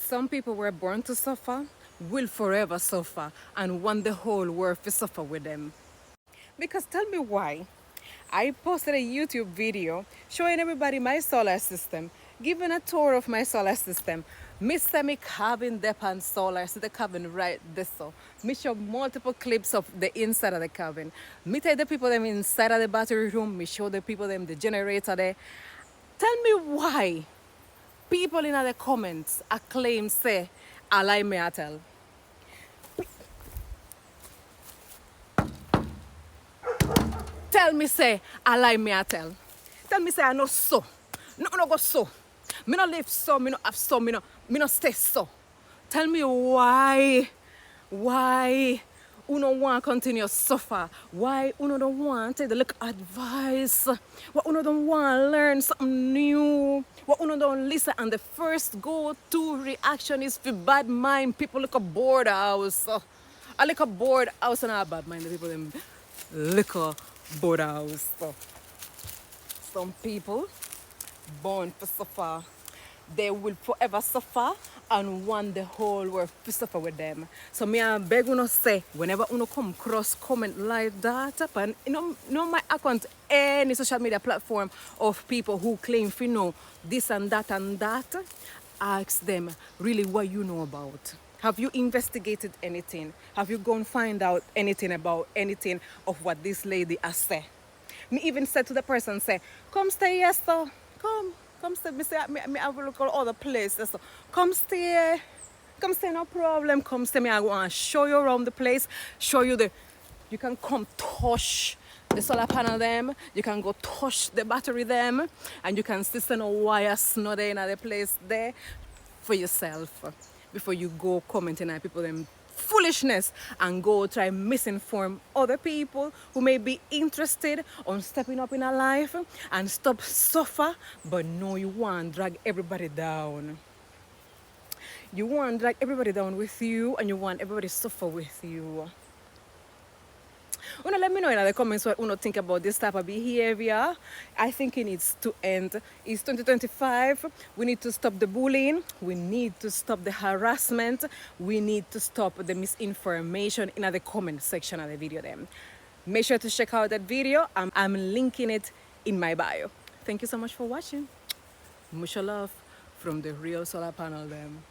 Some people were born to suffer, will forever suffer, and want the whole world to suffer with them. Because tell me why. I posted a YouTube video showing everybody my solar system, giving a tour of my solar system. Me say me cabin depend solar, so the cabin right this so. Me show multiple clips of the inside of the cabin. Me tell the people them inside of the battery room, me show the people them the generator there. Tell me why people in the comments acclaim say, I lie me I tell. Tell me say, I lie me I tell. Tell me say I know so. No go so. Me no live so, me no have so, me no stay so. Tell me why uno want continue suffer? Why uno don't want take the look advice? Why uno don't want learn something new? Why uno don't listen and the first go-to reaction is for bad mind? People look a bored house. I look a bored house and I bad mind the people them look a bored house. Some people born to suffer, they will forever suffer and want the whole world to suffer with them. So me I beg you not say whenever you come cross comment like that and no my account any social media platform of people who claim to know this and that, ask them really what you know about. Have you investigated anything? Have you gone find out anything about anything of what this lady has said? Me even said to the person, say, come stay here, so. Come stay. Me say, me have a look at other places. So. Come stay, no problem. Come stay, me I want to show you around the place. Show you you can come touch the solar panel them. You can go touch the battery them. And you can see no wires no there in the place there for yourself. Before you go commenting on people them foolishness and go try misinform other people who may be interested on stepping up in a life and stop suffer, but no, you want drag everybody down. You want drag everybody down with you and you want everybody suffer with you. Let me know in the comments what you think about this type of behavior. I think it needs to end. It's 2025. We need to stop the bullying. We need to stop the harassment. We need to stop the misinformation in the comment section of the video then. Make sure to check out that video. I'm linking it in my bio. Thank you so much for watching. Much love from the real solar panel them.